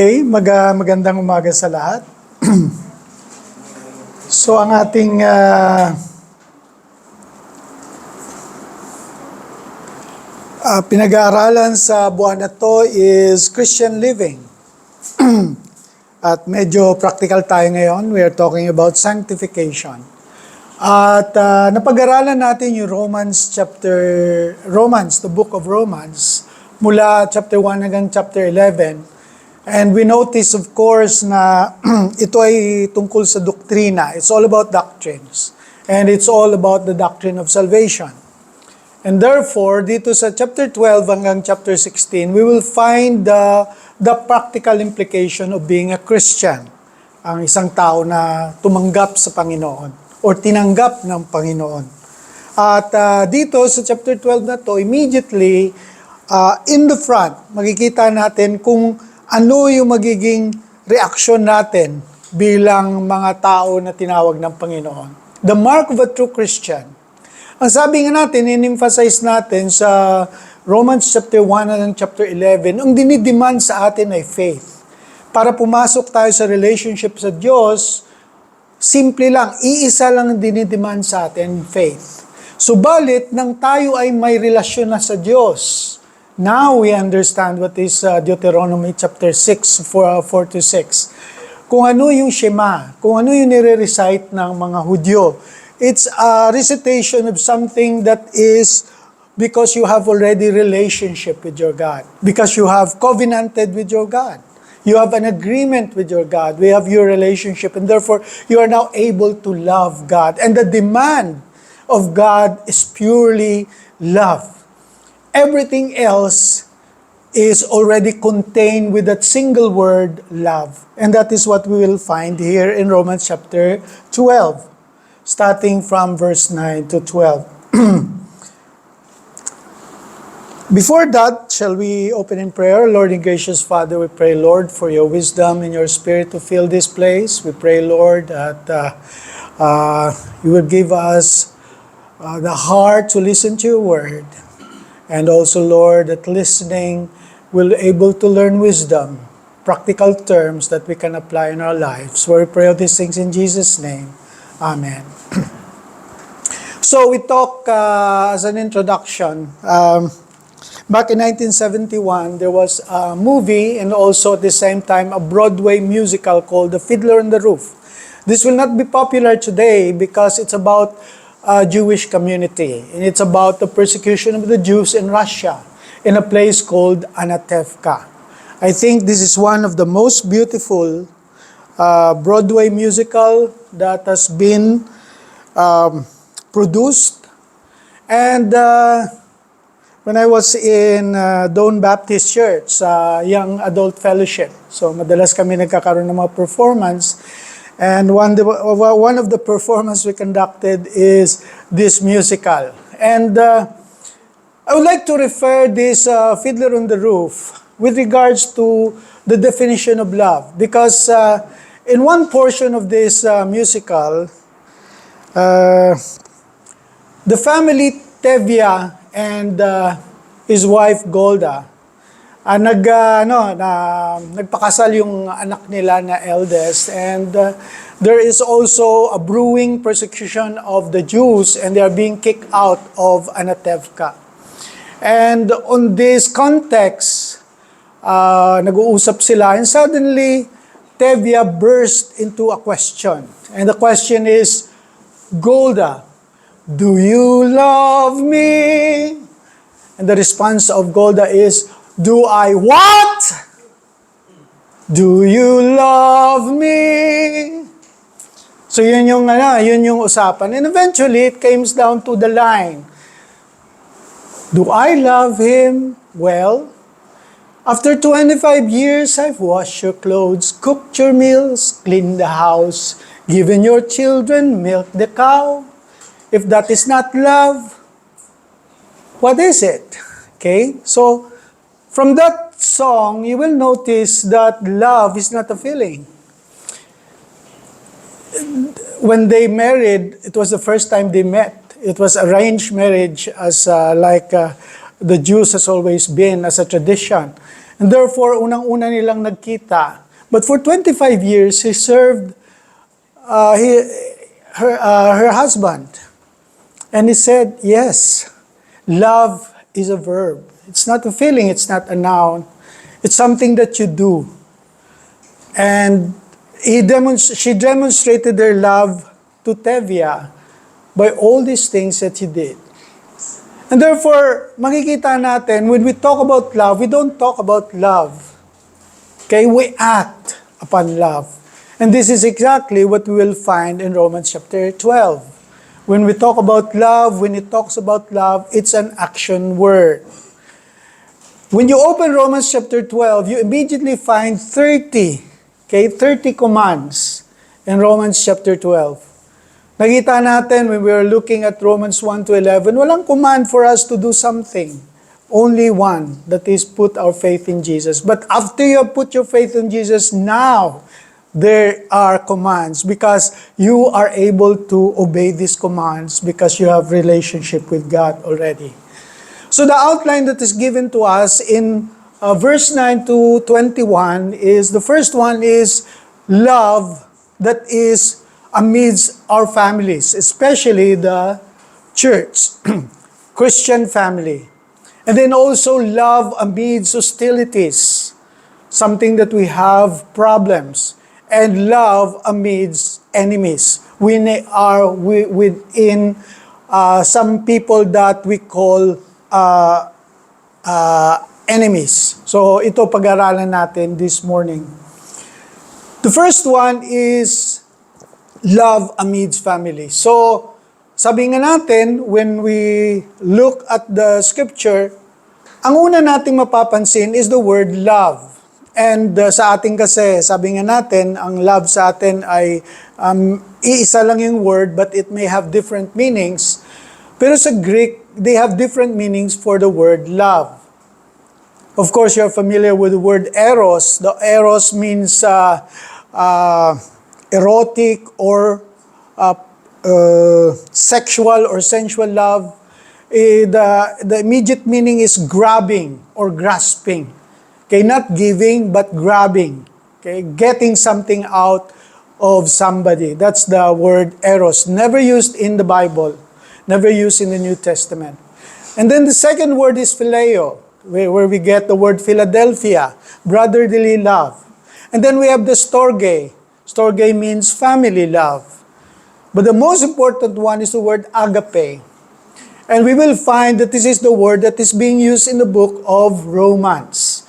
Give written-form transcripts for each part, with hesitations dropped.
Okay, magandang umaga sa lahat. So ang ating pinag-aaralan sa buwan na to is Christian living. At medyo practical tayo ngayon. We are talking about sanctification. At napag-aralan natin yung the book of Romans, mula chapter 1 hanggang chapter 11. And we notice, of course, na ito ay tungkol sa doktrina. It's all about doctrines. And it's all about the doctrine of salvation. And therefore, dito sa chapter 12 hanggang chapter 16, we will find the practical implication of being a Christian. Ang isang tao na tumanggap sa Panginoon or tinanggap ng Panginoon. At dito sa chapter 12 na to, immediately in the front, makikita natin kung ano yung magiging reaksyon natin bilang mga tao na tinawag ng Panginoon. The mark of a true Christian. Ang sabi nga natin, in-emphasize natin sa Romans chapter 1 and chapter 11, ang dinidemand sa atin ay faith. Para pumasok tayo sa relationship sa Diyos, simple lang, iisa lang ang dinidemand sa atin, faith. Subalit, nang tayo ay may relasyon na sa Diyos, now we understand what is Deuteronomy chapter 6, 4-6. Kung ano yung Shema, kung ano yung nire-recite ng mga Hudyo. It's a recitation of something that is because you have already relationship with your God. Because you have covenanted with your God. You have an agreement with your God. We have your relationship, and therefore you are now able to love God. And the demand of God is purely love. Everything else is already contained with that single word, love. And that is what we will find here in Romans chapter 12, starting from verse 9 to 12. Before that, shall we open in prayer? Lord and gracious Father, we pray, Lord, for your wisdom and your spirit to fill this place. We pray, Lord, that you will give us the heart to listen to your word. And also, Lord, that listening will be able to learn wisdom, practical terms that we can apply in our lives. So we pray all these things in Jesus' name. Amen. So we talk as an introduction. Back in 1971, there was a movie and also at the same time a Broadway musical called The Fiddler on the Roof. This will not be popular today because it's about Jewish community. And it's about the persecution of the Jews in Russia in a place called Anatevka. I think this is one of the most beautiful Broadway musical that has been produced. And when I was in Dawn Baptist Church, Young Adult Fellowship, so madalas kami nagkakaroon ng mga performance. And one of the performances we conducted is this musical. And I would like to refer this Fiddler on the Roof with regards to the definition of love. Because in one portion of this musical, the family Tevya and his wife Golda, nagpakasal yung anak nila na eldest, and there is also a brewing persecution of the Jews, and they are being kicked out of Anatevka. And on this context, nag-uusap sila, and suddenly Tevya burst into a question, and the question is, Golda, do you love me? And the response of Golda is, do I what? Do you love me? So yun yung usapan. And eventually, it comes down to the line. Do I love him? Well, after 25 years, I've washed your clothes, cooked your meals, cleaned the house, given your children, milked the cow. If that is not love, what is it? Okay? So, from that song, you will notice that love is not a feeling. When they married, it was the first time they met. It was arranged marriage as the Jews has always been as a tradition. And therefore, unang-una nilang nagkita. But for 25 years, he served her husband. And he said, yes, love is a verb. It's not a feeling, it's not a noun. It's something that you do. And she demonstrated her love to Tevye by all these things that he did. And therefore, makikita natin, when we talk about love, we don't talk about love. Okay, we act upon love. And this is exactly what we will find in Romans chapter 12. When we talk about love, when it talks about love, it's an action word. When you open Romans chapter 12, you immediately find 30 commands in Romans chapter 12. Nakita natin when we were looking at Romans 1 to 11, walang command for us to do something. Only one, that is put our faith in Jesus. But after you have put your faith in Jesus, now there are commands because you are able to obey these commands because you have relationship with God already. So the outline that is given to us in verse 9 to 21 is, the first one is love that is amidst our families, especially the church, Christian family. And then also love amidst hostilities, something that we have problems. And love amidst enemies. We are within some people that we call enemies. So ito pag-aralan natin this morning. The first one is love amidst family. So sabi nga natin, when we look at the scripture, ang una nating mapapansin is the word love. And sa ating kasi, sabi nga natin, ang love sa atin ay iisa lang yung word but it may have different meanings. Pero sa Greek, they have different meanings for the word love. Of course, you're familiar with the word eros. The eros means erotic or sexual or sensual love. The immediate meaning is grabbing or grasping. Okay, not giving, but grabbing. Okay, getting something out of somebody. That's the word eros. Never used in the Bible. Never used in the New Testament. And then the second word is phileo, where we get the word Philadelphia, brotherly love. And then we have the storge. Storge means family love. But the most important one is the word agape. And we will find that this is the word that is being used in the book of Romans.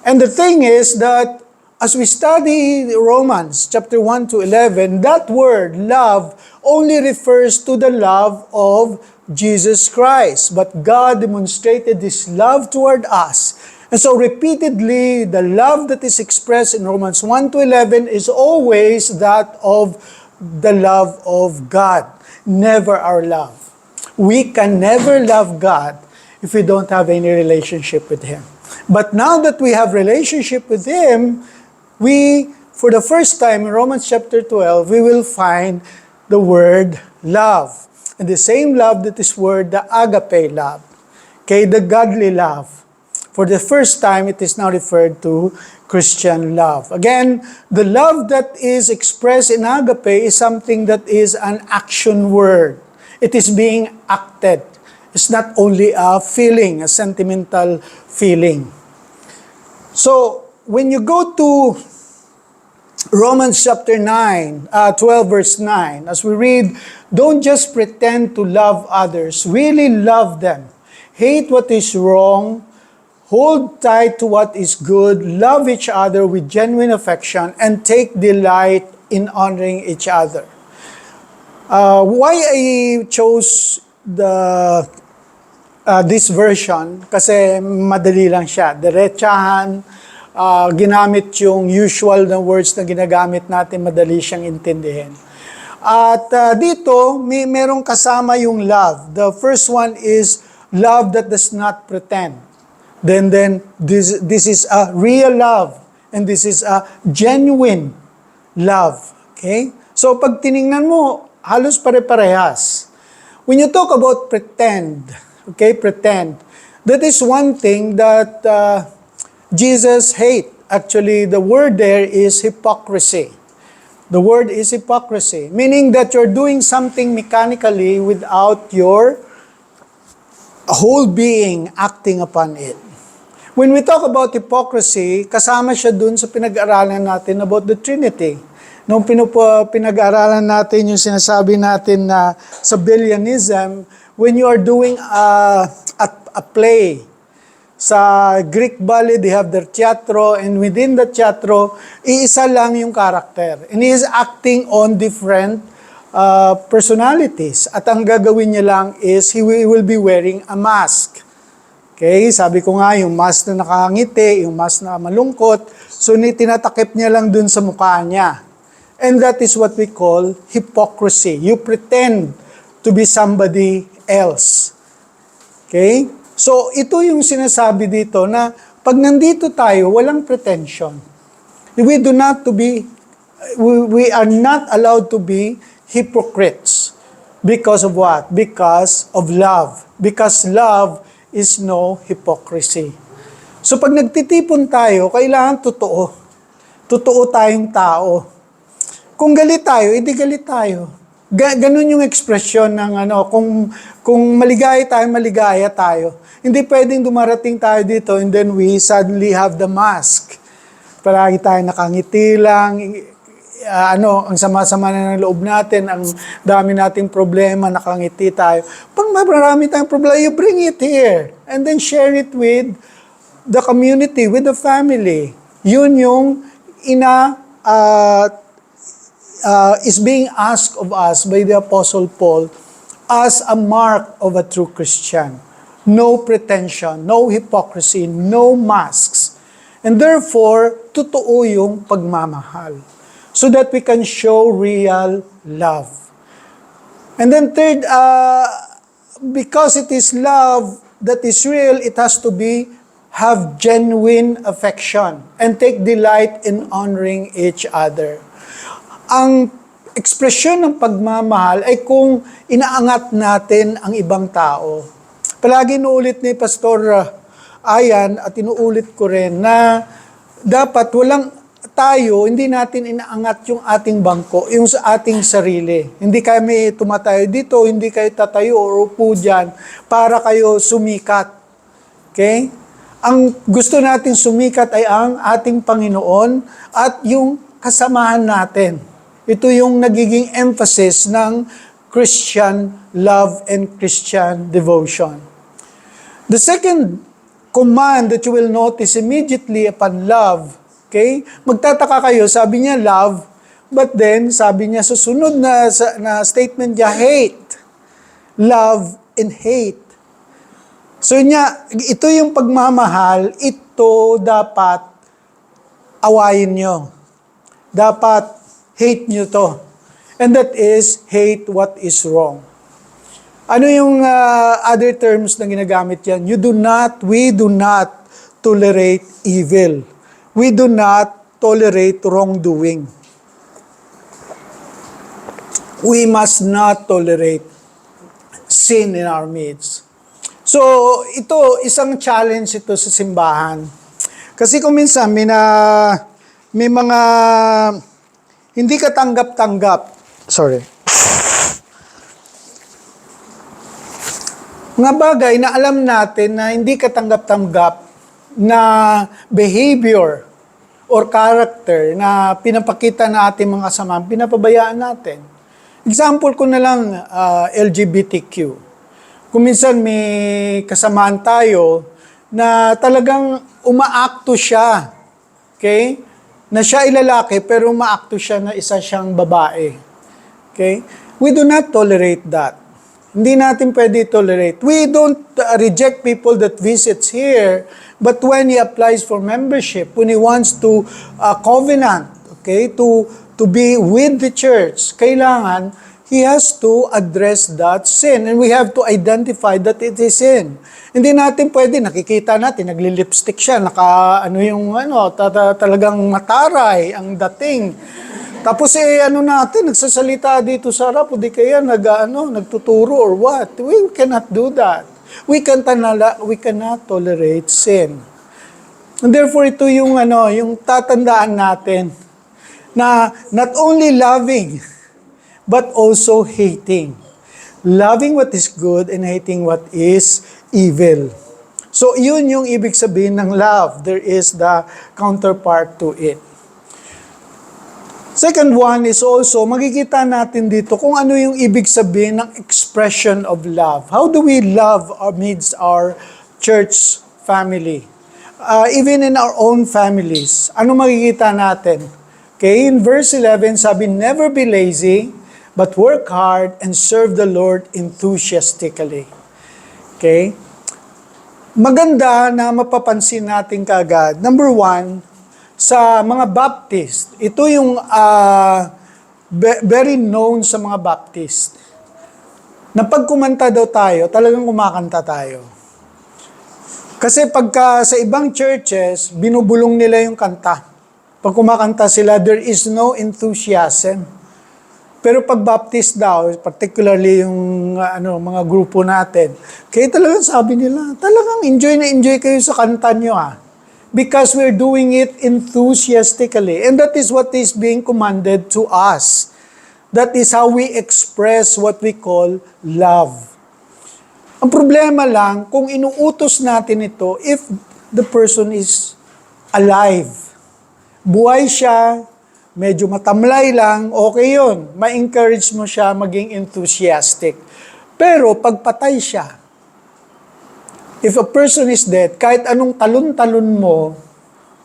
And the thing is that as we study Romans chapter 1 to 11, that word, love, only refers to the love of Jesus Christ. But God demonstrated this love toward us. And so repeatedly, the love that is expressed in Romans 1 to 11 is always that of the love of God, never our love. We can never love God if we don't have any relationship with Him. But now that we have relationship with Him, we, for the first time in Romans chapter 12, we will find the word love. And the same love that is word, the agape love. Okay, the godly love. For the first time, it is now referred to Christian love. Again, the love that is expressed in agape is something that is an action word. It is being acted. It's not only a feeling, a sentimental feeling. So, when you go to Romans chapter 12 verse 9, as we read, don't just pretend to love others, really love them. Hate what is wrong, hold tight to what is good, love each other with genuine affection, and take delight in honoring each other. Why I chose this version? Kasi madali lang siya. Diretsahan, ginamit yung usual na words na ginagamit natin, madali siyang intindihin. At dito, merong kasama yung love. The first one is love that does not pretend. Then this is a real love. And this is a genuine love. Okay? So pag tiningnan mo, halos pare-parehas. When you talk about pretend, okay, pretend, that is one thing that Jesus hate. Actually, the word there is hypocrisy. The word is hypocrisy, meaning that you're doing something mechanically without your whole being acting upon it. When we talk about hypocrisy, kasama siya dun sa pinag-aralan natin about the Trinity. Nung pinag-aralan natin yung sinasabi natin na sa Billianism, when you are doing a play, sa Greek ballet, they have their teatro, and within the teatro, iisa lang yung character. And he is acting on different personalities. At ang gagawin niya lang is, he will be wearing a mask. Okay, sabi ko nga, yung mask na nakangiti, yung mask na malungkot, so tinatakip niya lang dun sa mukha niya. And that is what we call hypocrisy. You pretend to be somebody else. Okay? So, ito yung sinasabi dito na pag nandito tayo, walang pretension. We are not allowed to be hypocrites. Because of what? Because of love. Because love is no hypocrisy. So, pag nagtitipon tayo, kailangan totoo. Totoo tayong tao. Kung galit tayo, edi galit tayo. Ganun yung ekspresyon ng kung maligaya tayo. Hindi pwedeng dumarating tayo dito and then we suddenly have the mask. Palagi tayo nakangiti lang, ang sama-sama na ng loob natin, ang dami nating problema, nakangiti tayo. Pag marami tayong problema, you bring it here and then share it with the community, with the family. Yun yung is being asked of us by the Apostle Paul as a mark of a true Christian. No pretension, no hypocrisy, no masks. And therefore, totoo yung pagmamahal. So that we can show real love. And then third, because it is love that is real, it has to have genuine affection and take delight in honoring each other. Ang ekspresyon ng pagmamahal ay kung inaangat natin ang ibang tao. Palagi inuulit ni Pastor Ayan at inuulit ko rin na dapat hindi natin inaangat yung ating bangko, yung sa ating sarili. Hindi kami tumatayo dito, hindi kayo tatayo o upo dyan para kayo sumikat. Okay? Ang gusto natin sumikat ay ang ating Panginoon at yung kasamahan natin. Ito yung nagiging emphasis ng Christian love and Christian devotion. The second command that you will notice immediately upon love, okay? Magtataka kayo, sabi niya love, but then sabi niya susunod na statement niya hate. Love and hate. So ito yung pagmamahal, ito dapat awayin nyo. Dapat hate nyo to. And that is hate what is wrong. Ano yung other terms na ginagamit yan? We do not tolerate evil. We do not tolerate wrongdoing. We must not tolerate sin in our midst. So, ito, isang challenge ito sa simbahan. Kasi kung minsan, may mga hindi ka tanggap-tanggap. Mga bagay na alam natin na hindi katanggap-tanggap na behavior or character na pinapakita na ating mga kasama, pinapabayaan natin. Example ko na lang, LGBTQ. Kung minsan may kasamaan tayo na talagang umaakto siya, okay? Na siya ay lalaki pero umaakto siya na isa siyang babae. Okay? We do not tolerate that. Hindi natin pwede tolerate. We don't reject people that visits here, but when he applies for membership, when he wants to covenant, okay, to be with the church, kailangan he has to address that sin, and we have to identify that it is sin. Hindi natin pwede, nakikita natin, nagli-lipstick siya, talagang mataray ang dating. Tapos nagsasalita dito sa harap, o di kaya nagtuturo or what. We cannot do that. We cannot tolerate sin. And therefore, ito yung yung tatandaan natin na not only loving, but also hating. Loving what is good and hating what is evil. So, yun yung ibig sabihin ng love. There is the counterpart to it. Second one is also, makikita natin dito kung ano yung ibig sabihin ng expression of love. How do we love amidst our church family? Even in our own families, ano makikita natin? Okay, in verse 11, sabi, never be lazy, but work hard and serve the Lord enthusiastically. Okay? Maganda na mapapansin natin kaagad. Number one, sa mga Baptist, ito yung very known sa mga Baptist. Na pag kumanta daw tayo, talagang kumakanta tayo. Kasi pagka sa ibang churches, binubulong nila yung kanta. Pag kumakanta sila, there is no enthusiasm. Pero pag Baptist daw, particularly yung mga grupo natin, kaya talagang sabi nila, talagang enjoy na enjoy kayo sa kanta nyo because we're doing it enthusiastically. And that is what is being commanded to us. That is how we express what we call love. Ang problema lang, kung inuutos natin ito, if the person is alive, buhay siya, medyo matamlay lang, okay yun. Ma-encourage mo siya maging enthusiastic. Pero pag patay siya, if a person is dead, kahit anong talon-talon mo,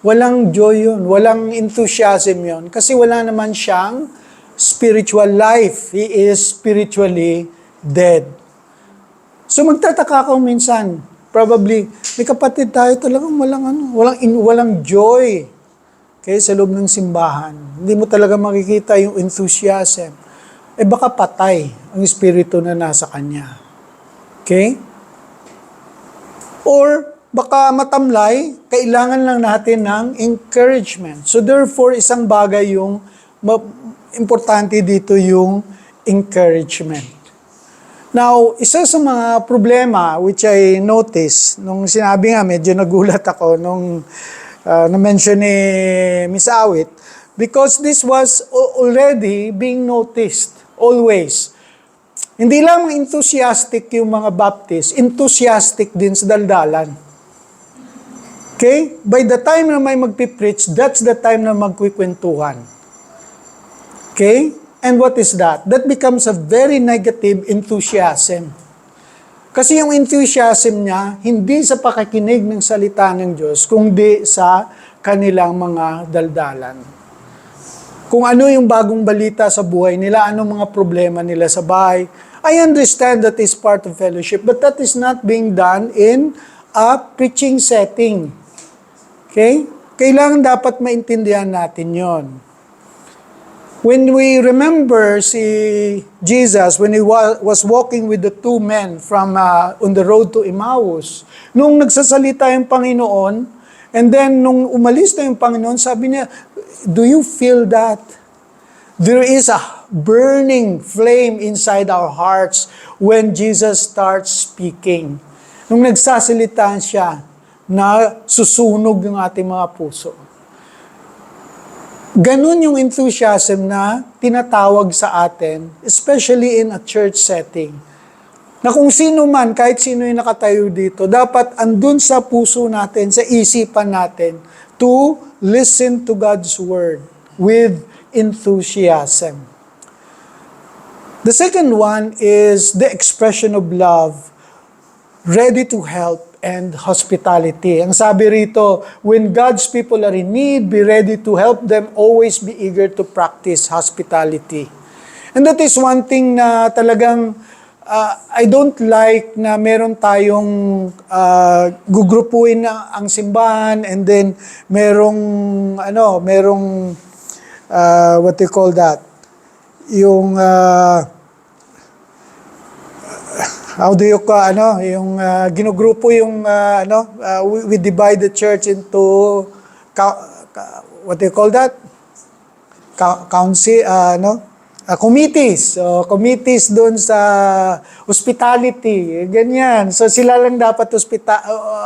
walang joy yun, walang enthusiasm yun. Kasi wala naman siyang spiritual life. He is spiritually dead. So magtataka ka minsan, probably, may kapatid tayo talagang walang joy. Okay, sa loob ng simbahan. Hindi mo talaga makikita yung enthusiasm. Baka patay ang espiritu na nasa kanya. Okay? Or baka matamlay, kailangan lang natin ng encouragement. So therefore, isang bagay yung importante dito yung encouragement. Now, isa sa mga problema which I noticed, nung sinabi nga, medyo nagulat ako nung na-mention ni Miss Awit, because this was already being noticed always. Hindi lang enthusiastic yung mga Baptist, enthusiastic din sa daldalan. Okay? By the time na may magpipreach, that's the time na magkikwentuhan. Okay? And what is that? That becomes a very negative enthusiasm. Kasi yung enthusiasm niya, hindi sa pakikinig ng salita ng Diyos, kundi sa kanilang mga daldalan. Kung ano yung bagong balita sa buhay nila, ano mga problema nila sa bahay. I understand that is part of fellowship, but that is not being done in a preaching setting. Okay? Kailangan dapat maintindihan natin yon. When we remember si Jesus, when he was walking with the two men from on the road to Emmaus, nung nagsasalita yung Panginoon, and then nung umalis na yung Panginoon, sabi niya, do you feel that? There is a burning flame inside our hearts when Jesus starts speaking. Nung nagsasalita siya, na susunog yung ating mga puso. Ganun yung enthusiasm na tinatawag sa atin, especially in a church setting. Na kung sino man, kahit sino yung nakatayo dito, dapat andun sa puso natin, sa isipan natin, to listen to God's Word with enthusiasm. The second one is the expression of love, ready to help, and hospitality. Ang sabi rito, when God's people are in need, be ready to help them, always be eager to practice hospitality. And that is one thing na talagang I don't like na meron tayong gugrupuin na ang simbahan and then merong what do you call that? Yung how do you yung ginugrupo yung we divide the church into what do you call that? Council committees. So committees doon sa hospitality, ganyan. So sila lang dapat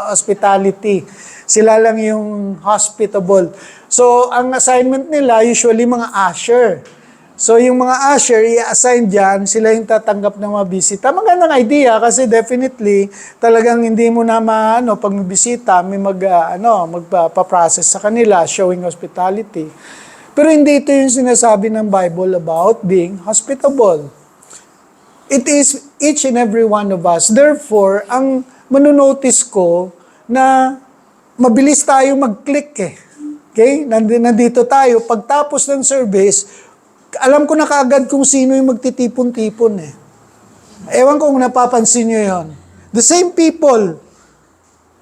hospitality. Sila lang yung hospitable. So, ang assignment nila, usually mga usher. So, yung mga usher, i-assign dyan, sila yung tatanggap ng mga bisita. Magandang idea kasi definitely, talagang hindi mo na pag bisita, may magpa-process sa kanila, showing hospitality. Pero hindi ito yung sinasabi ng Bible about being hospitable. It is each and every one of us. Therefore, ang manunotice ko na mabilis tayo mag-click eh. Okay? Nandito tayo. Pagtapos ng service, alam ko na kaagad kung sino yung magtitipon-tipon eh. Ewan ko kung napapansin nyo yon. The same people,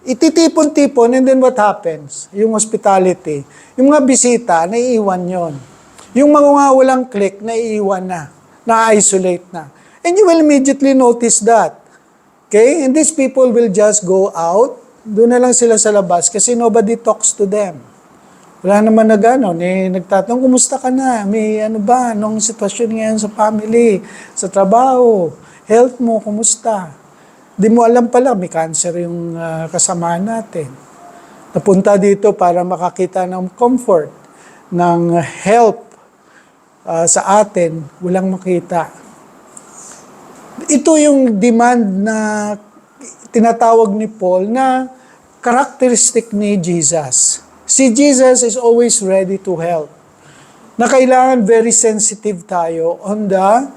ititipon-tipon, and then what happens? Yung hospitality. Yung mga bisita, naiiwan yon. Yung mga walang click, naiiwan na. Na-isolate na. And you will immediately notice that. Okay? And these people will just go out. Doon na lang sila sa labas kasi nobody talks to them. Wala naman nagtatanong, kumusta ka na? May anong sitwasyon ngayon sa family, sa trabaho, health mo, kumusta? Di mo alam pala, may cancer yung kasama natin. Napunta dito para makakita ng comfort, ng help sa atin, walang makita. Ito yung demand na tinatawag ni Paul na characteristic ni Jesus. Si Jesus is always ready to help. Na kailangan very sensitive tayo on the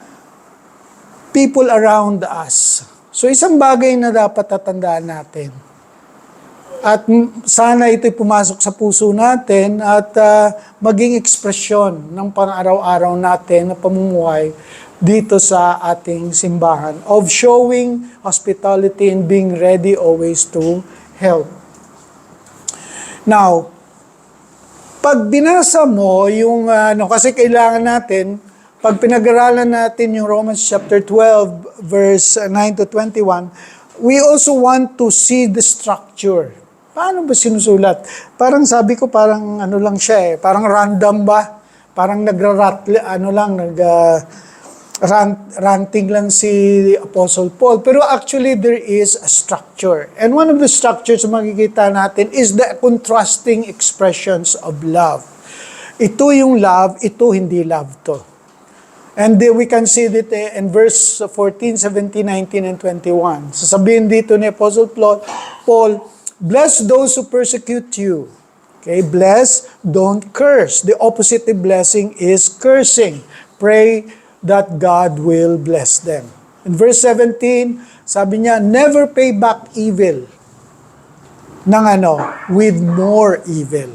people around us. So isang bagay na dapat tatandaan natin. At sana ito'y pumasok sa puso natin at maging ekspresyon ng pang-araw-araw natin na pamumuhay dito sa ating simbahan of showing hospitality and being ready always to help. Now, pag binasa mo yung kasi kailangan natin, pag pinag-aralan natin yung Romans chapter 12 verse 9 to 21, we also want to see the structure. Paano ba sinusulat? Parang sabi ko, parang lang siya parang random ba? Parang ranting lang si Apostle Paul. Pero actually, there is a structure. And one of the structures na makikita natin is the contrasting expressions of love. Ito yung love, ito hindi love to. And we can see that in verse 14, 17, 19, and 21. Sasabihin dito ni Apostle Paul, bless those who persecute you. Okay, bless, don't curse. The opposite of blessing is cursing. Pray that God will bless them. In verse 17, sabi niya, never pay back evil with more evil.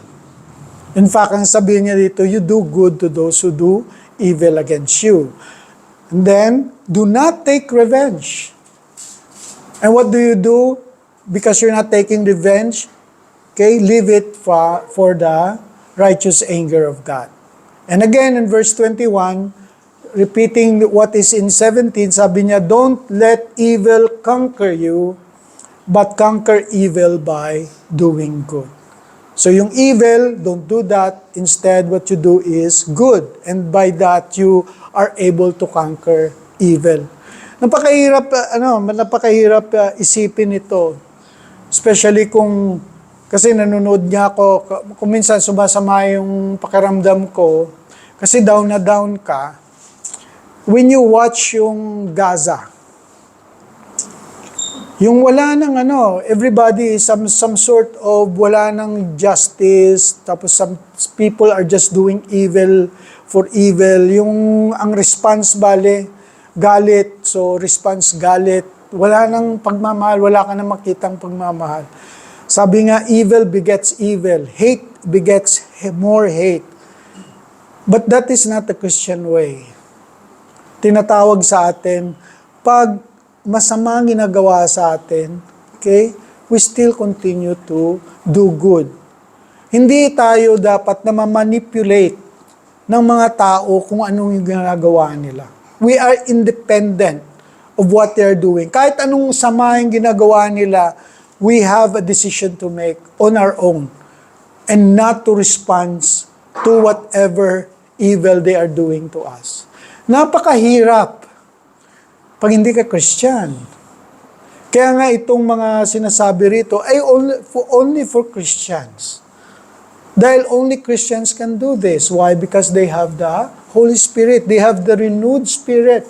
In fact, ang sabihin niya dito, you do good to those who do evil against you. And then, do not take revenge. And what do you do? Because you're not taking revenge, okay, leave it for the righteous anger of God. And again, in verse 21, repeating what is in 17, sabi niya, don't let evil conquer you, but conquer evil by doing good. So yung evil, don't do that. Instead, what you do is good. And by that, you are able to conquer evil. Napakahirap isipin ito. Especially kasi nanonood niya ako, kung minsan sumasama yung pakiramdam ko, kasi down na down ka, when you watch yung Gaza, yung wala ng everybody is some sort of wala ng justice, tapos some people are just doing evil for evil. Ang response galit, so response galit. Wala nang pagmamahal, wala ka nang makitang pagmamahal. Sabi nga, evil begets evil. Hate begets more hate. But that is not the Christian way. Tinatawag sa atin, pag masama ang ginagawa sa atin, okay, we still continue to do good. Hindi tayo dapat na ma-manipulate ng mga tao kung anong yung ginagawa nila. We are independent of what they are doing. Kahit anong sama yung ginagawa nila, we have a decision to make on our own and not to respond to whatever evil they are doing to us. Napakahirap pag hindi ka Christian. Kaya nga itong mga sinasabi rito ay only for Christians. Dahil only Christians can do this. Why? Because they have the Holy Spirit. They have the renewed Spirit.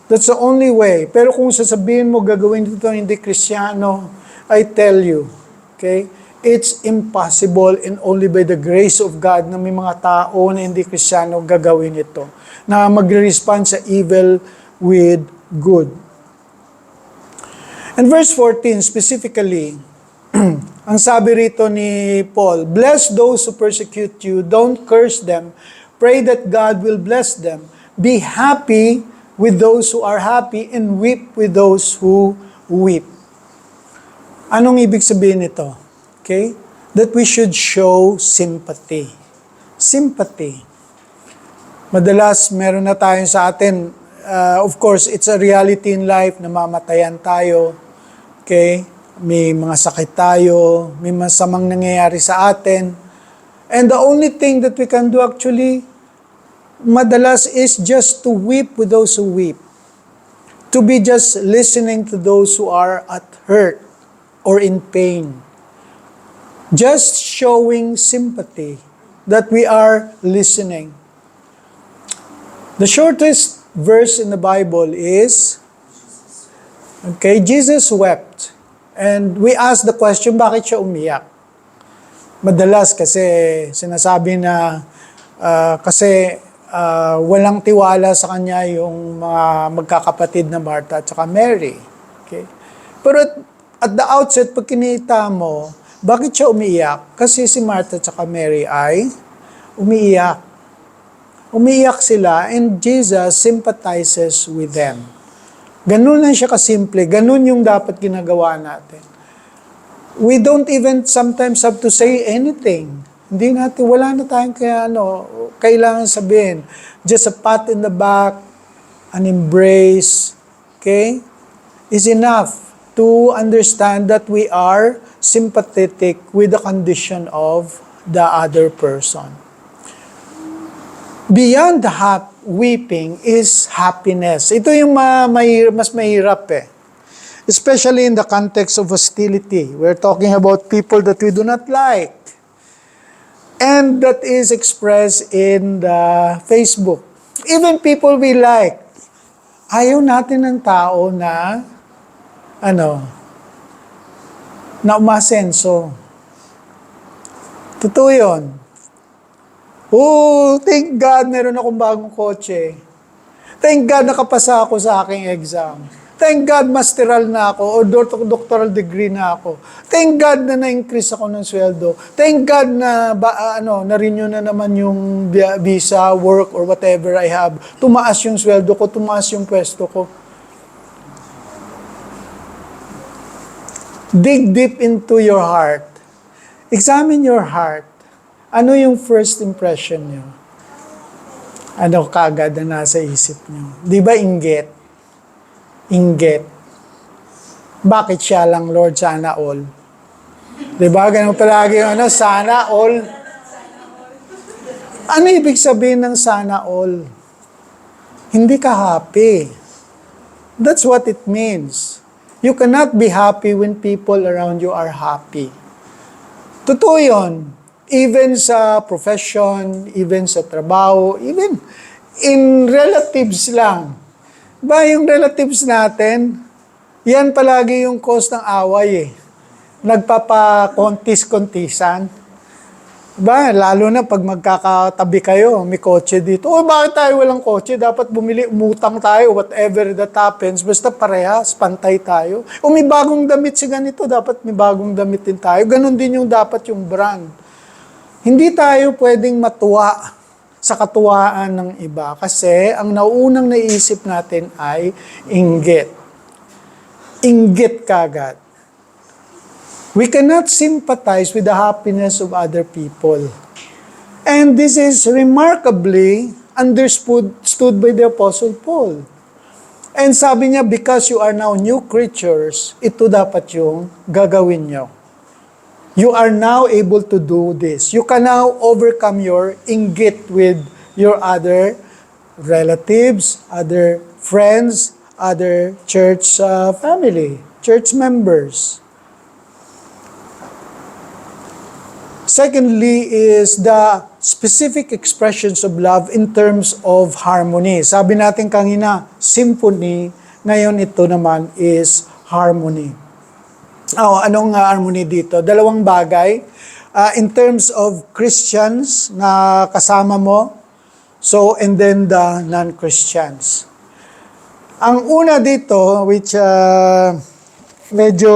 That's the only way. Pero kung sasabihin mo, gagawin dito hindi Kristiyano, I tell you, okay, it's impossible and only by the grace of God na may mga tao na hindi Kristiyano gagawin ito. Na magre-respond sa evil with good. And verse 14 specifically, ang sabi rito ni Paul, bless those who persecute you, don't curse them, pray that God will bless them, be happy with those who are happy, and weep with those who weep. Anong ibig sabihin nito? Okay? That we should show sympathy. Sympathy. Madalas, meron na tayo sa atin, of course, it's a reality in life na mamatayan tayo. Okay? May mga sakit tayo, may masamang nangyayari sa atin. And the only thing that we can do actually, madalas is just to weep with those who weep. To be just listening to those who are at hurt or in pain. Just showing sympathy that we are listening. The shortest verse in the Bible is, okay, Jesus wept. And we ask the question, bakit siya umiyak? Madalas kasi sinasabi na kasi walang tiwala sa kanya yung mga magkakapatid na Martha at saka Mary. Okay? Pero at the outset, pag kinita mo, bakit siya umiiyak? Kasi si Martha at saka Mary ay umiiyak. Umiiyak sila and Jesus sympathizes with them. Ganun lang siya kasimple. Ganun yung dapat ginagawa natin. We don't even sometimes have to say anything. Hindi natin, wala na tayong kailangan sabihin. Just a pat in the back, an embrace, okay, is enough to understand that we are sympathetic with the condition of the other person. Beyond the weeping is happiness. Ito yung mas mahirap eh. Especially in the context of hostility. We're talking about people that we do not like. And that is expressed in the Facebook. Even people we like. Ayaw natin ng tao na na umasenso. Totoo yun. Oh, thank God meron akong bagong kotse. Thank God nakapasa ako sa aking exam. Thank God masteral na ako o doctoral degree na ako. Thank God na na-increase ako ng sweldo. Thank God na na-renew na naman yung visa, work or whatever I have. Tumaas yung sweldo ko, tumaas yung pwesto ko. Dig deep into your heart. Examine your heart. Ano yung first impression nyo? Ano kagad na nasa isip nyo? Di ba inggit? Inggit. Bakit siya lang, Lord, sana all? Di ba? Ganun palagi yung sana all. Ano ibig sabihin ng sana all? Hindi ka happy. That's what it means. You cannot be happy when people around you are happy. Totoo yun. Even sa profession, even sa trabaho, even in relatives lang. Ba, yung relatives natin, yan palagi yung cause ng away eh. Nagpapa-kontis-kontisan. Ba, lalo na pag magkakatabi kayo, may kotse dito. O bakit tayo walang kotse? Dapat bumili, umutang tayo, whatever that happens. Basta parehas, pantay tayo. O may bagong damit si ganito, dapat may bagong damit din tayo. Ganon din yung dapat yung brand. Hindi tayo pwedeng matuwa sa katuwaan ng iba kasi ang nauunang naisip natin ay inggit. Inggit kagad. We cannot sympathize with the happiness of other people. And this is remarkably understood by the Apostle Paul. And sabi niya, because you are now new creatures, ito dapat yung gagawin nyo. You are now able to do this. You can now overcome your inggit with your other relatives, other friends, other church family, church members. Secondly is the specific expressions of love in terms of harmony. Sabi natin kanina, symphony, ngayon ito naman is harmony. Anong harmony dito? Dalawang bagay. In terms of Christians na kasama mo, and then the non-Christians. Ang una dito, which medyo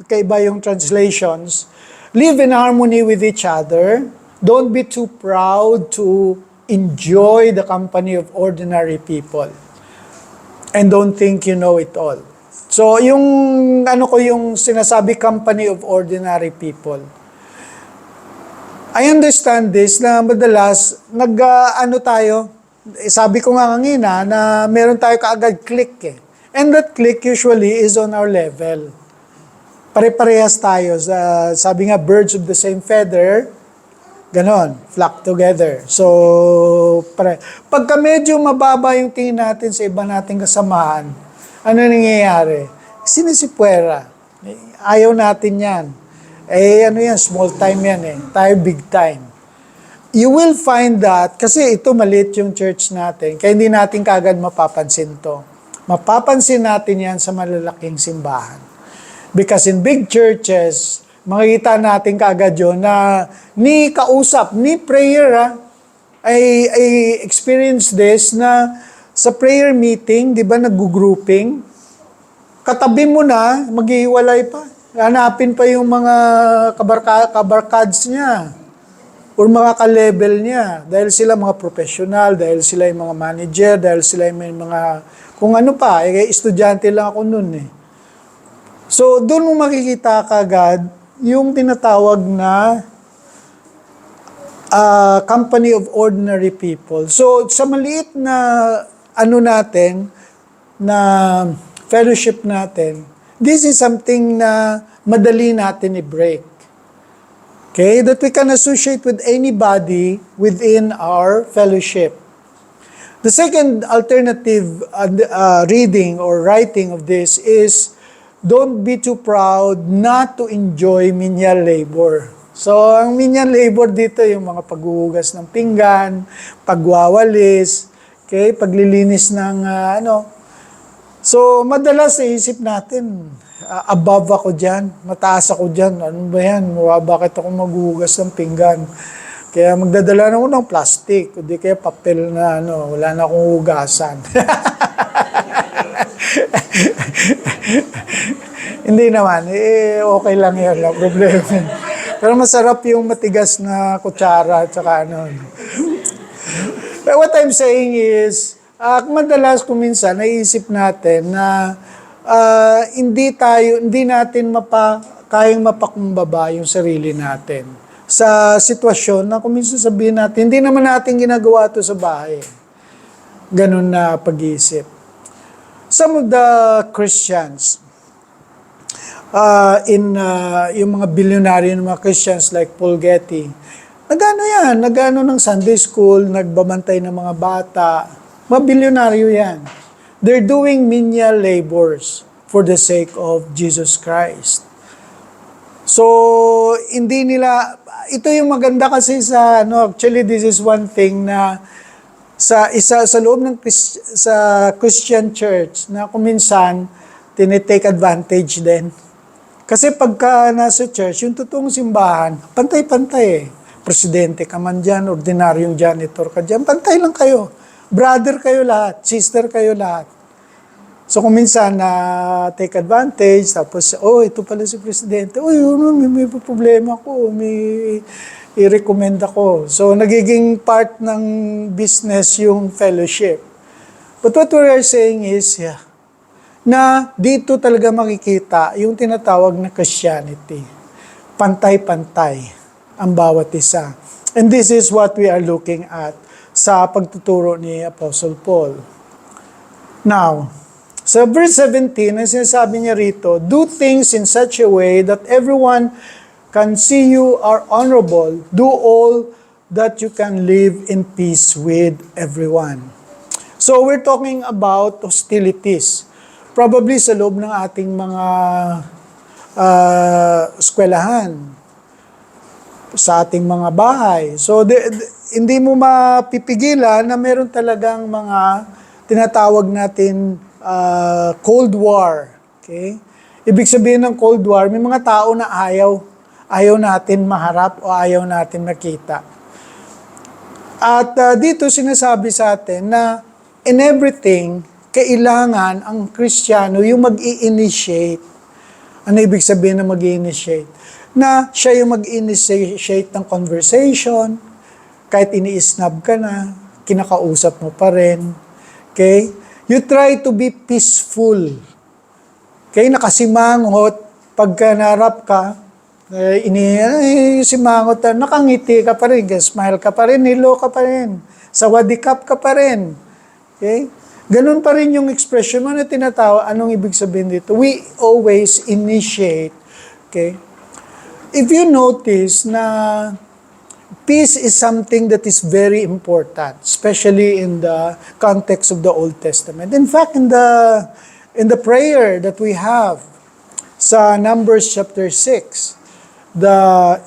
kaiba yung translations, live in harmony with each other. Don't be too proud to enjoy the company of ordinary people. And don't think you know it all. So, yung sinasabi company of ordinary people. I understand this na madalas tayo, sabi ko nga kanina na meron tayo kaagad click eh. And that click usually is on our level. Pare-parehas tayo. Sabi nga, birds of the same feather, ganon, flock together. So, pagka medyo mababa yung tingin natin sa iba nating kasamahan, ano nangyayari? Sinisipwera. Ayaw natin yan. Small time yan eh. Tayo big time. You will find that, kasi ito maliit yung church natin, kaya hindi natin kagad mapapansin to. Mapapansin natin yan sa malalaking simbahan. Because in big churches, makikita natin kaagad yun na ni kausap, ni prayer, I experienced this na sa prayer meeting, di ba, nag-grouping, katabi mo na, maghihiwalay pa. Hanapin pa yung mga kabarkads niya or mga ka-level niya. Dahil sila mga professional, dahil sila yung mga manager, dahil sila yung mga, kung ano pa, estudyante lang ako nun eh. So, doon mo makikita kagad yung tinatawag na company of ordinary people. So, sa maliit na na fellowship natin, this is something na madali natin i-break. Okay? That we can associate with anybody within our fellowship. The second alternative reading or writing of this is, don't be too proud not to enjoy menial labor. So, ang menial labor dito, yung mga paghuhugas ng pinggan, pagwawalis, okay, paglilinis ng So, madalas sa isip natin, above ako dyan, mataas ako dyan, ano ba yan, bakit ako maghuhugas ng pinggan? Kaya magdadala na ako ng plastic, o di kaya papel na wala na akong hugasan. Hindi naman, okay lang yan, no problema. Pero masarap yung matigas na kutsara at saka But what I'm saying is, madalas kuminsan naisip natin na hindi natin kayang mapakumbaba yung sarili natin sa sitwasyon na kuminsan sabihin natin, hindi naman natin ginagawa ito sa bahay. Ganun na pag-iisip. Some of the Christians, yung mga bilyonaryo ng mga Christians like Paul Getty, nagano ng Sunday school, nagbabantay ng mga bata, mga bilyonaryo yan. They're doing menial labors for the sake of Jesus Christ. So, ito yung maganda kasi actually this is one thing na sa loob ng sa Christian church na kuminsan tinitake advantage din. Kasi pagka nasa church, yung totoong simbahan, pantay-pantay eh. Presidente ka man dyan, ordinaryong janitor ka dyan, pantay lang kayo. Brother kayo lahat, sister kayo lahat. So kung minsan take advantage, tapos, ito pala si Presidente, may problema ko, may i-recommend ako. So nagiging part ng business yung fellowship. But what we are saying is, na dito talaga makikita yung tinatawag na Christianity. Pantay-pantay ang bawat isa. And this is what we are looking at sa pagtuturo ni Apostle Paul. Now, sa verse 17, ang sinasabi niya rito, do things in such a way that everyone can see you are honorable. Do all that you can live in peace with everyone. So we're talking about hostilities. Probably sa loob ng ating mga eskwelahan, sa ating mga bahay. So, hindi mo mapipigilan na meron talagang mga tinatawag natin Cold War. Okay? Ibig sabihin ng Cold War, may mga tao na ayaw natin maharap o ayaw natin makita. At dito sinasabi sa atin na in everything, kailangan ang Kristiyano yung mag-i-initiate. Ano ibig sabihin na mag-i-initiate? Na siya yung mag-initiate ng conversation, kahit ini-snub ka na, kinakausap mo pa rin. Okay? You try to be peaceful. Okay? Nakasimangot, pagka narap ka, simangot, nakangiti ka pa rin, smile ka pa rin, hello ka pa rin, sawadikap ka pa rin. Okay? Ganun pa rin yung expression mo na tinatawa. Anong ibig sabihin dito? We always initiate. Okay? If you notice na peace is something that is very important, especially in the context of the Old Testament. In fact, in the prayer that we have sa Numbers chapter 6, the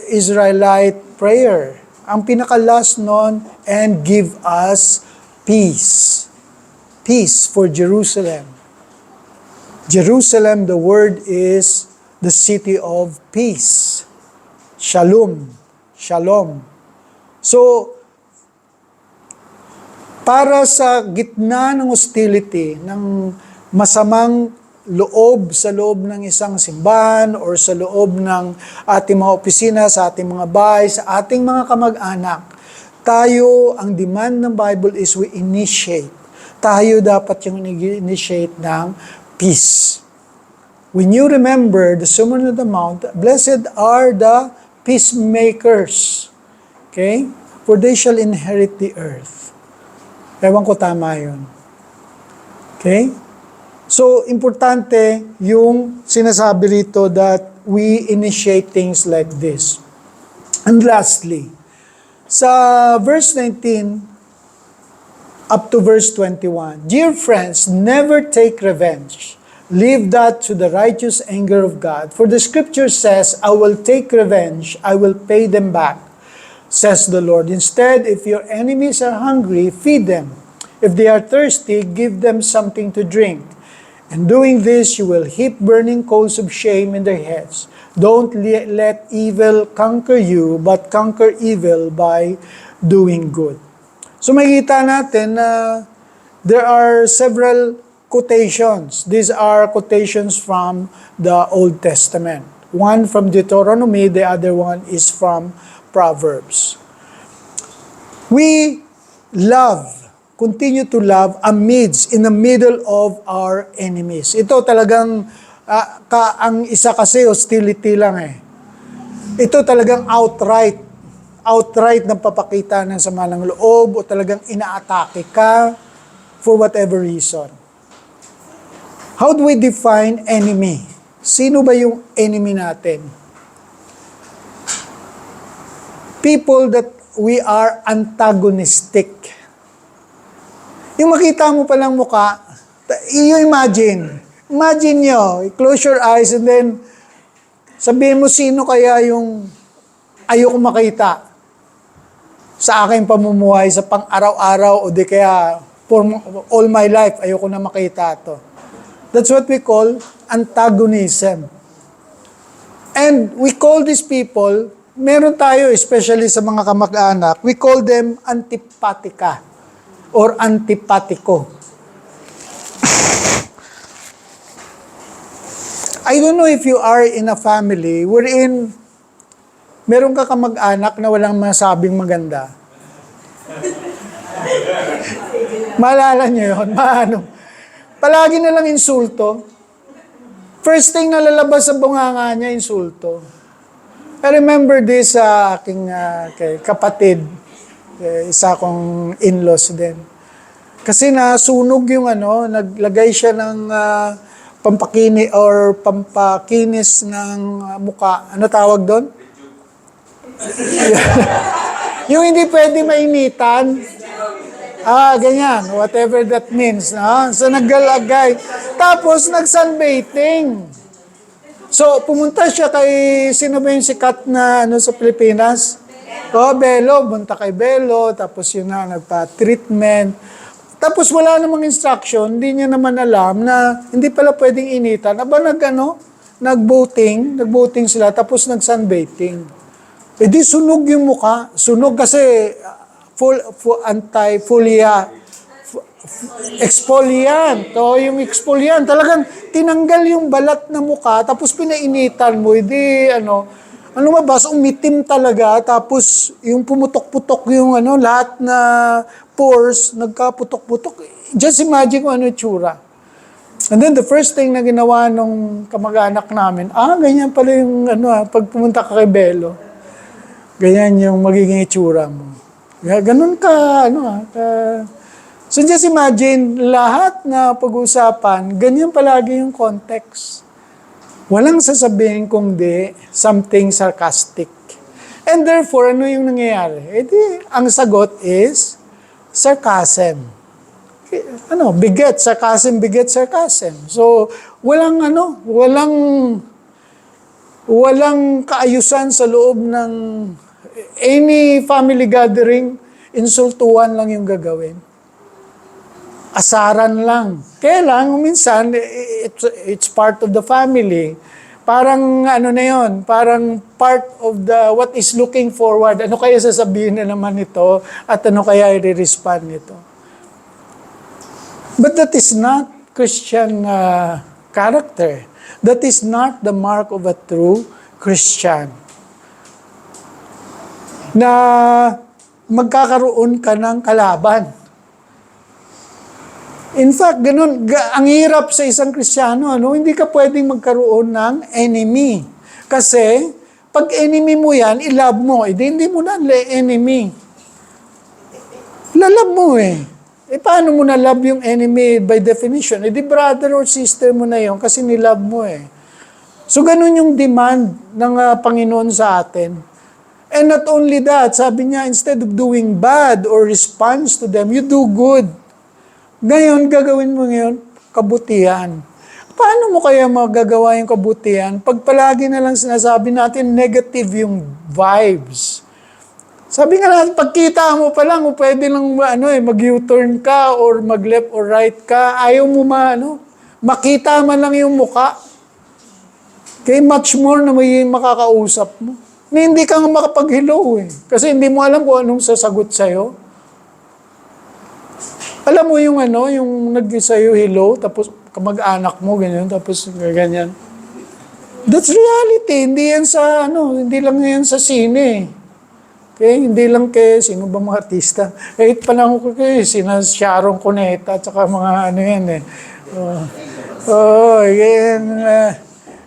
Israelite prayer, ang pinaka-last nun, and give us peace. Peace for Jerusalem. Jerusalem, the word is the city of peace. Shalom. Shalom. So, para sa gitna ng hostility, ng masamang loob sa loob ng isang simbahan or sa loob ng ating mga opisina, sa ating mga bahay, sa ating mga kamag-anak, tayo, ang demand ng Bible is we initiate. Tayo dapat yung initiate ng peace. When you remember the Sermon on the Mount, blessed are the peacemakers. Okay? For they shall inherit the earth. Ewan ko tama yun. Okay? So, importante yung sinasabi rito that we initiate things like this. And lastly, sa verse 19 up to verse 21, dear friends, never take revenge. Leave that to the righteous anger of God. For the scripture says, I will take revenge, I will pay them back, says the Lord. Instead, if your enemies are hungry, feed them. If they are thirsty, give them something to drink. And doing this, you will heap burning coals of shame in their heads. Don't let evil conquer you, but conquer evil by doing good. So makikita natin na there are several quotations. These are quotations from the Old Testament. One from Deuteronomy, the other one is from Proverbs. We continue to love amidst, in the middle of our enemies. Ito talagang, ang isa kasi hostility lang eh. Ito talagang outright ng papakita ng sama ng loob o talagang inaatake ka for whatever reason. How do we define enemy? Sino ba yung enemy natin? People that we are antagonistic. Yung makita mo palang muka, you imagine nyo, close your eyes and then sabihin mo sino kaya yung ayoko makita sa aking pamumuhay, sa pang-araw-araw o di kaya for all my life, ayoko na makita to. That's what we call antagonism. And we call these people, meron tayo, especially sa mga kamag-anak, we call them antipatika or antipatiko. I don't know if you are in a family wherein meron ka kamag-anak na walang masabing maganda. Maalala nyo yun? Palagi na lang insulto. First thing na lalabas sa bunganga niya, insulto. I remember this sa aking kapatid. Isa kong in-laws din. Kasi nasunog yung naglagay siya ng pampakinis ng muka. Ano tawag doon? Yung hindi pwede mainitan. Ganyan, whatever that means. No? So, naggalagay. Tapos, nag-sunbathing. So, pumunta siya kay, sino ba yung sikat na sa Pilipinas? Belo, punta kay Belo, tapos yun na, nagpa-treatment. Tapos wala namang instruction, hindi niya naman alam na hindi pala pwedeng initan. Nag-boating sila, tapos nag-sunbathing. E di sunog yung muka. Sunog kasi exfoliant. O yung exfoliant, talagang tinanggal yung balat na muka, tapos pinainitan mo, lumabas, umitim talaga, tapos yung pumutok-putok yung lahat na pores, nagkaputok-putok. Just imagine kung ano yung tsura. And then the first thing na ginawa nung kamag-anak namin, ganyan pala yung pag pumunta ka kay Belo, ganyan yung magiging itsura mo. Ganun ka, So just imagine, lahat na pag-usapan, ganyan palagi yung context. Walang sasabihin kung di, something sarcastic. And therefore, ano yung nangyayari? Ang sagot is, sarcasm. Biget sarcasm. So, walang kaayusan sa loob ng any family gathering, insultuhan lang yung gagawin. Asaran lang. Kaya lang, minsan, it's part of the family. Parang parang part of what is looking forward. Ano kaya sasabihin na naman ito at ano kaya i-respond nito? But that is not Christian character. That is not the mark of a true Christian. Na magkakaroon ka ng kalaban. In fact, ganun, ang hirap sa isang Kristiyano, hindi ka pwedeng magkaroon ng enemy. Kasi, pag enemy mo yan, i-love mo. Hindi mo na enemy. Lalove mo paano mo na love yung enemy by definition? Di brother or sister mo na yon kasi nilove mo So, ganun yung demand ng Panginoon sa atin. And not only that, sabi niya, instead of doing bad or response to them, you do good. Ngayon, gagawin mo ngayon, kabutihan. Paano mo kaya magagawa yung kabutihan pag palagi na lang sinasabi natin negative yung vibes? Sabi nga natin, pagkita mo pa lang, pwede lang mag-U-turn ka or mag-left or right ka, ayaw mo makita man lang yung muka. Kaya much more na may makakausap mo. Hindi ka nga makapag-hello Kasi hindi mo alam kung anong sasagot sa'yo. Alam mo yung yung nag-sa'yo hello, tapos kamag-anak mo, ganyan, tapos ganyan. That's reality. Hindi yan hindi lang yan sa sine. Okay? Hindi lang sino ba mga artista? Panahon ko sina Sharon Cuneta, at saka mga yan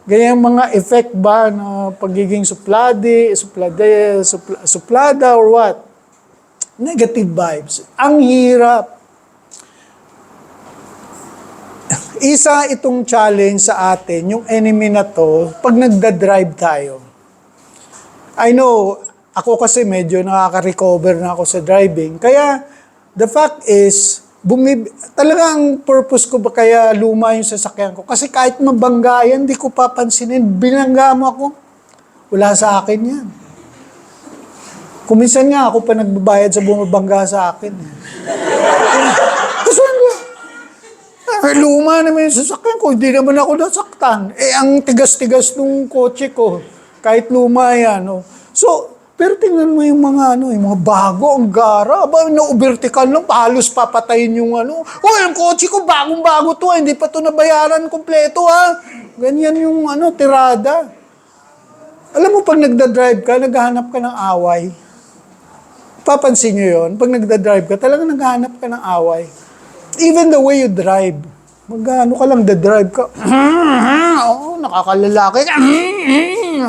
ganyan mga effect ba na pagiging suplada or what? Negative vibes. Ang hirap. Isa itong challenge sa atin, yung enemy na to, pag nagda-drive tayo. I know, ako kasi medyo nakaka-recover na ako sa driving. Kaya, the fact is, talagang purpose ko ba kaya luma yung sasakyan ko? Kasi kahit mabangga yan, di ko papansinin. Binangga mo ako, wala sa akin yan. Kuminsan nga ako pa nagbabayad sa bumabangga sa akin. Luma naman yung sasakyan ko, hindi naman ako nasaktan. Ang tigas-tigas nung kotse ko, kahit luma yan. So, pero tingnan mo yung mga yung mga bago, ang gara. Na-vertical lang, halos papatayin yung yung kotse ko, bagong-bago to, hindi pa to nabayaran kompleto, Ganyan yung tirada. Alam mo, pag nagda-drive ka, naghahanap ka ng away. Papansin nyo yun, pag nagda-drive ka, talagang naghahanap ka ng away. Even the way you drive. Ka lang, drive ka. Nakakalalaki ka.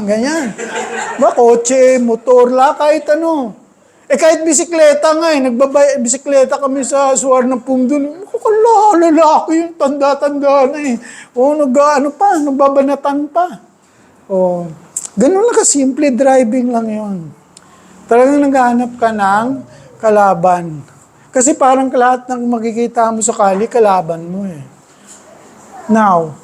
Ganyan. Kotse, motor, kahit kahit bisikleta nga bisikleta kami sa Suwar ng Pumdon. Lalaki yung tanda-tanda na nagbabanatan pa. Ganun lang kasimple, driving lang yon. Talagang naghahanap ka ng kalaban. Kasi parang lahat ng makikita mo sa kali, kalaban mo eh. Now,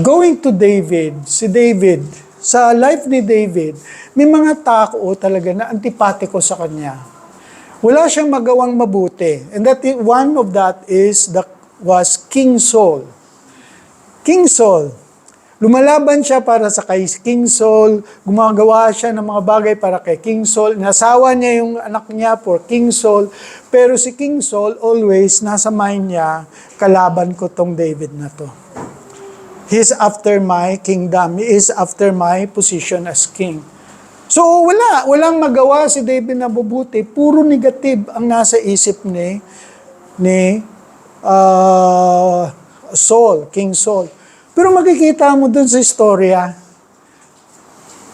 going to David, si David, sa life ni David, may mga tao talaga na antipatiko sa kanya. Wala siyang magawang mabuti. And one of that was King Saul. King Saul, lumalaban siya para sa kay King Saul, gumagawa siya ng mga bagay para kay King Saul, nasawa niya yung anak niya for King Saul, pero si King Saul always nasa mind niya, kalaban ko tong David na to. He is after my kingdom, he is after my position as king. So walang magawa si David na mabuti, puro negative ang nasa isip ni Saul, King Saul. Pero makikita mo dun sa istorya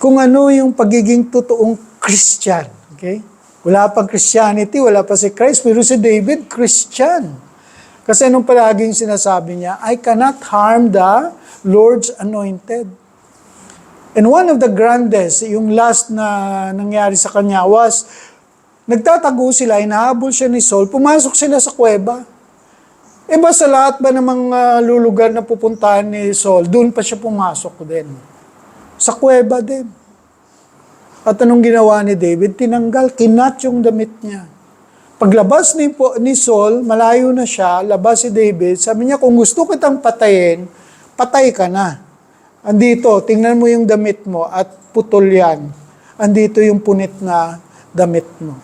kung ano yung pagiging totoong Christian. Okay? Wala pang Christianity, wala pa si Christ, pero si David, Christian. Kasi anong palaging sinasabi niya, I cannot harm the Lord's anointed. And one of the grandest, yung last na nangyari sa kanya was, nagtatago sila, inahabol siya ni Saul, pumasok sila sa kuweba. E ba sa lahat ba ng mga lulugar na pupuntahan ni Saul, doon pa siya pumasok din. Sa kuweba din. At anong ginawa ni David? Tinanggal, kinat yung damit niya. Paglabas ni Saul, malayo na siya, labas si David, sabi niya, kung gusto kitang patayin, patay ka na. Andito, tingnan mo yung damit mo at putol yan. Andito yung punit na damit mo.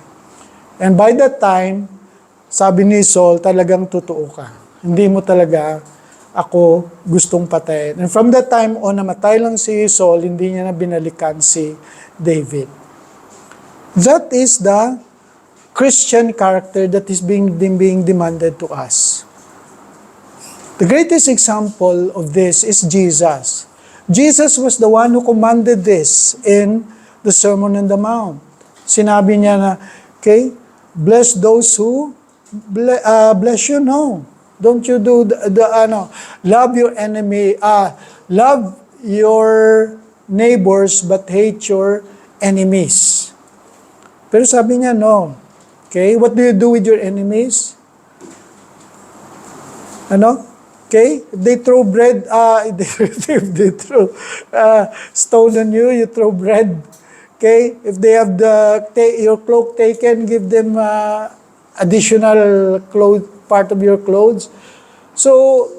And by that time, sabi ni Saul, talagang totoo ka. Hindi mo talaga ako gustong patayin. And from that time on, namatay lang si Saul, hindi niya na binalikan si David. That is the Christian character that is being demanded to us. The greatest example of this is Jesus. Jesus was the one who commanded this in the Sermon on the Mount. Sinabi niya na, okay, bless those who bless you, no. Don't you do love your enemy, love your neighbors but hate your enemies. Pero sabi niya, no. Okay, what do you do with your enemies? Okay, if they throw bread, if they throw stone on you, you throw bread. Okay, if they have your cloak taken, give them additional part of your clothes. So,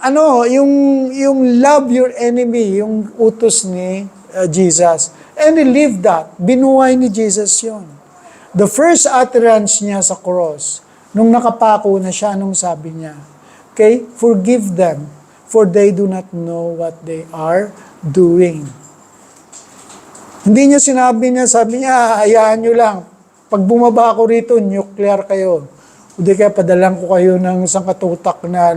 yung love your enemy, yung utos ni Jesus. And he lived that. Binuhay ni Jesus yon. The first utterance niya sa cross, nung nakapako na siya, nung sabi niya, okay, forgive them, for they do not know what they are doing. Hindi niya sabi niya, hayaan nyo lang. Pag bumaba ako rito, nuclear kayo. Hindi kaya padalang ko kayo ng isang katutak na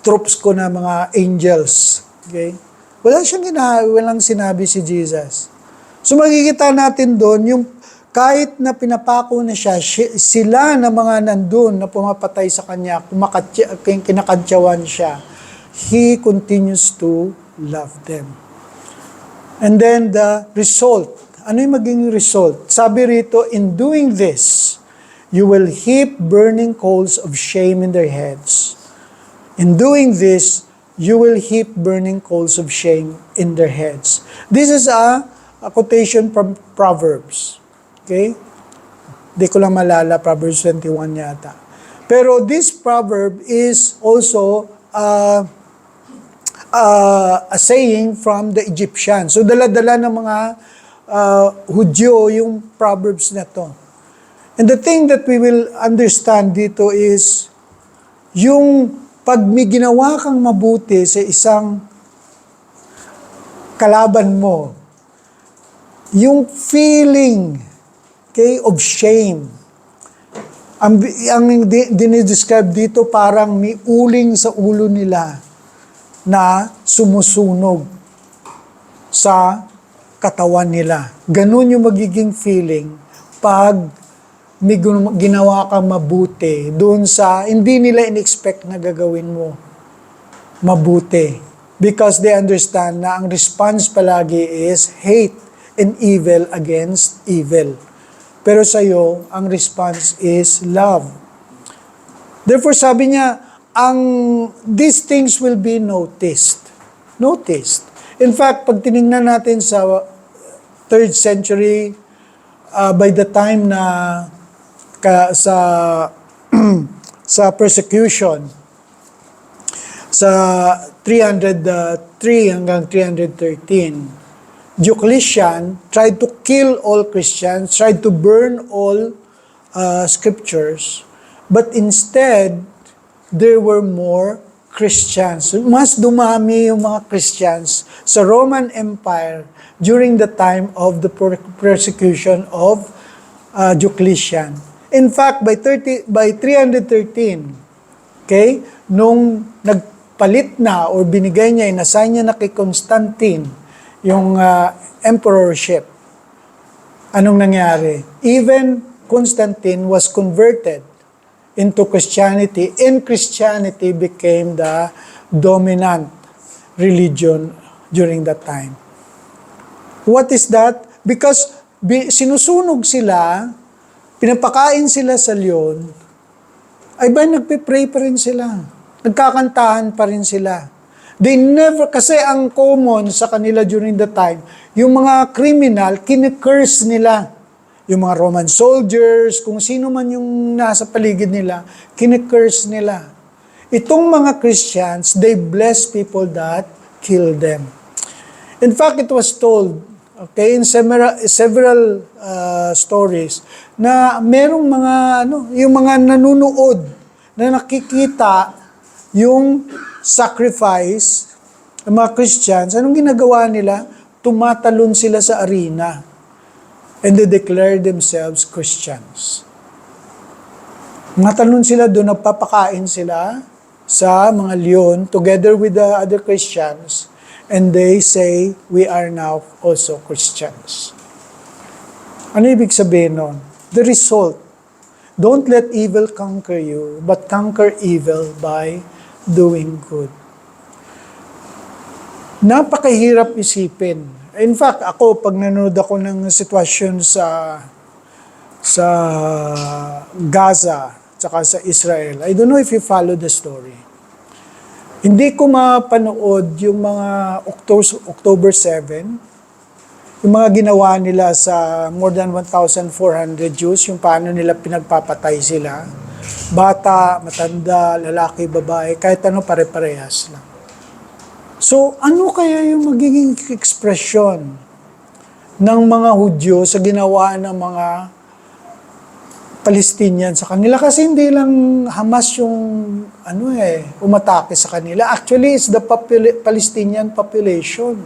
troops ko na mga angels. Okay? Walang sinabi si Jesus. So makikita natin doon, yung kahit na pinapako na siya, sila na mga nandun na pumapatay sa kanya, kinakantyawan siya, he continues to love them. And then the result, ano yung maging result? Sabi rito, in doing this, you will heap burning coals of shame in their heads. In doing this, you will heap burning coals of shame in their heads. This is a quotation from Proverbs. Okay? Di ko lang malala, Proverbs 21 yata. Pero this proverb is also a saying from the Egyptians. So dala-dala ng mga Hudyo yung Proverbs na to. And the thing that we will understand dito is yung pag may ginawa kang mabuti sa isang kalaban mo, yung feeling, okay, of shame. Ang dinidescribe dito parang may uling sa ulo nila na sumusunog sa katawan nila. Ganun yung magiging feeling pag may ginawa kang mabuti doon sa hindi nila in-expect na gagawin mo mabuti. Because they understand na ang response palagi is hate and evil against evil. Pero sa'yo, ang response is love. Therefore, sabi niya, these things will be noticed. Noticed. In fact, pag tinignan natin sa 3rd century, by the time na sa sa persecution, sa 303 hanggang 313, Diocletian tried to kill all Christians, tried to burn all scriptures, but instead, there were more Christians. Mas dumami yung mga Christians sa Roman Empire during the time of the persecution of Diocletian. In fact, by 313, okay, nung nagpalit na or binigay niya, inassign niya na kay Constantine yung emperorship, anong nangyari? Even Constantine was converted into Christianity, and Christianity became the dominant religion during that time. What is that? Because sinusunog sila, pinapakain sila sa leon, ay ba nagpe-pray pa rin sila? Nagkakantahan pa rin sila. They never, kasi ang common sa kanila during the time, yung mga criminal, kine-curse nila. Yung mga Roman soldiers, kung sino man yung nasa paligid nila, kine-curse nila. Itong mga Christians, they bless people that kill them. In fact, it was told, okay, in several stories, na merong mga, yung mga nanunood, na nakikita yung sacrifice ng mga Christians, anong ginagawa nila? Tumatalon sila sa arena. And they declare themselves Christians. Matalon sila doon, nagpapakain sila sa mga leon together with the other Christians. And they say, we are now also Christians. Ano ibig sabihin nun? The result, don't let evil conquer you, but conquer evil by doing good. Napakahirap isipin. In fact, ako, pag nanonood ako ng sitwasyon sa Gaza, tsaka sa Israel, I don't know if you follow the story. Hindi ko mapanood yung mga October 7, yung mga ginawa nila sa more than 1,400 Jews, yung paano nila pinagpapatay sila. Bata, matanda, lalaki, babae, kahit ano pare-parehas lang. So, ano kaya yung magiging ekspresyon ng mga Hudyo sa ginawa ng mga Palestinian sa kanila? Kasi hindi lang Hamas yung umatake sa kanila. Actually, it's the Palestinian population.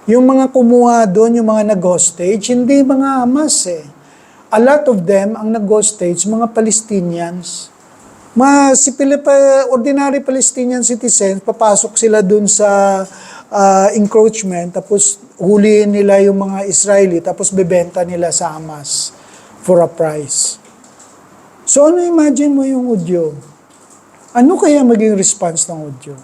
Yung mga kumuha doon, yung mga nag-hostage, hindi mga Hamas A lot of them, ang nag-hostage, mga Palestinians. Ordinary Palestinian citizens, papasok sila dun sa encroachment, tapos huliin nila yung mga Israeli, tapos bebenta nila sa Hamas for a price. So ano imagine mo yung Hudyo? Ano kaya maging response ng Hudyo?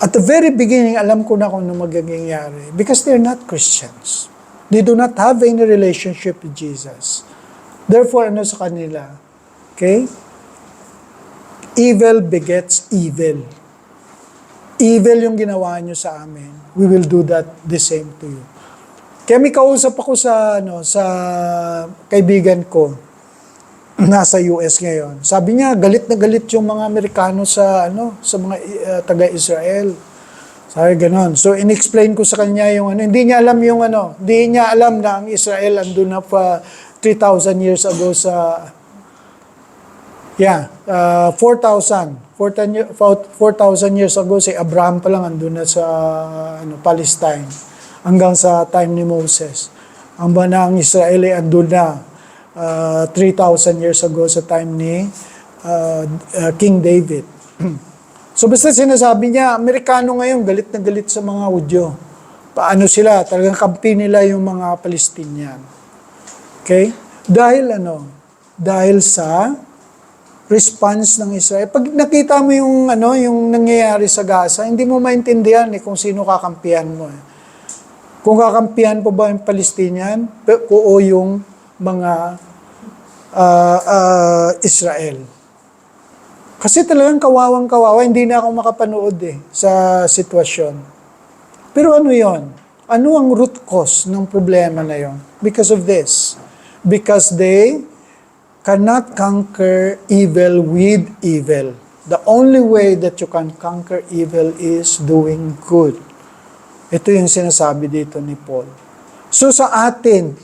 At the very beginning, alam ko na kung ano magagyayari. Because they're not Christians. They do not have any relationship with Jesus. Therefore, ano sa kanila? Okay? Evil begets evil. Evil yung ginawa nyo sa amin. We will do that the same to you. Kaya may kausap ako sa kaibigan ko, nasa US ngayon. Sabi niya, galit na galit yung mga Amerikano sa mga taga-Israel. Sabi ganon. So, in-explain ko sa kanya yung hindi niya alam hindi niya alam na ang Israel andun na pa 3,000 years ago sa, 4,000 years ago, si Abraham pa lang andun na sa Palestine, hanggang sa time ni Moses. Ang banang Israel ay andun na 3,000 years ago sa time ni King David. So basta sinasabi niya, Amerikano ngayon galit na galit sa mga Hudyo. Paano sila? Talagang kampi nila yung mga Palestinian. Okay? Dahil Dahil sa response ng Israel. Pag nakita mo yung nangyayari sa Gaza, hindi mo maintindihan kung sino kakampihan mo. Kung kakampihan po ba yung Palestinian o yung mga Israel. Kasi talagang kawawang-kawawa, hindi na ako makapanood sa sitwasyon. Pero ano yon? Ano ang root cause ng problema na yon? Because of this. Because they cannot conquer evil with evil. The only way that you can conquer evil is doing good. Ito yung sinasabi dito ni Paul. So sa atin,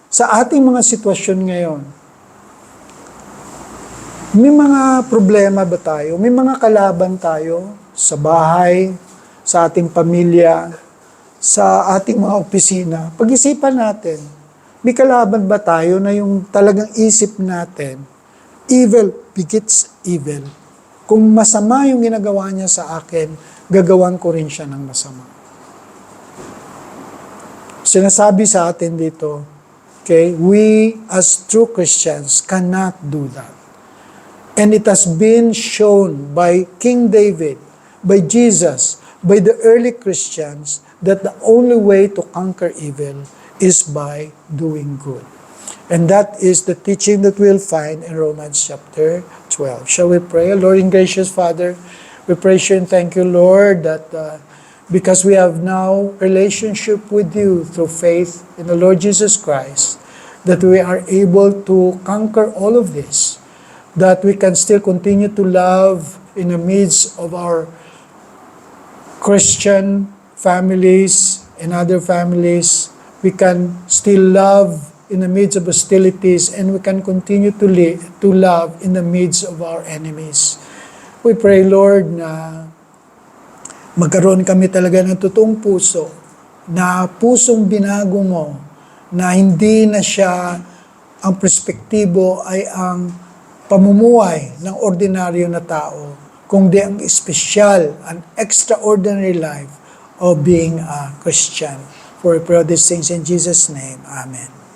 sa ating mga sitwasyon ngayon, may mga problema ba tayo? May mga kalaban tayo sa bahay, sa ating pamilya, sa ating mga opisina? Pag-isipan natin, may kalaban ba tayo na yung talagang isip natin, evil begets evil. Kung masama yung ginagawa niya sa akin, gagawan ko rin siya ng masama. Sinasabi sa atin dito, okay, we as true Christians cannot do that. And it has been shown by King David, by Jesus, by the early Christians, that the only way to conquer evil is by doing good. And that is the teaching that we'll find in Romans chapter 12. Shall we pray? Lord and gracious Father, we praise you and thank you, Lord, that because we have now relationship with you through faith in the Lord Jesus Christ, that we are able to conquer all of this, that we can still continue to love in the midst of our Christian families and other families. We can still love in the midst of hostilities, and we can continue to love in the midst of our enemies. We pray, Lord, na magkaroon kami talaga ng totoong puso, na pusong binago mo, na hindi na siya, ang perspektibo ay ang pamumuhay ng ordinaryo na tao, kundi ang espesyal, an extraordinary life of being a Christian. For we pray these things in Jesus' name. Amen.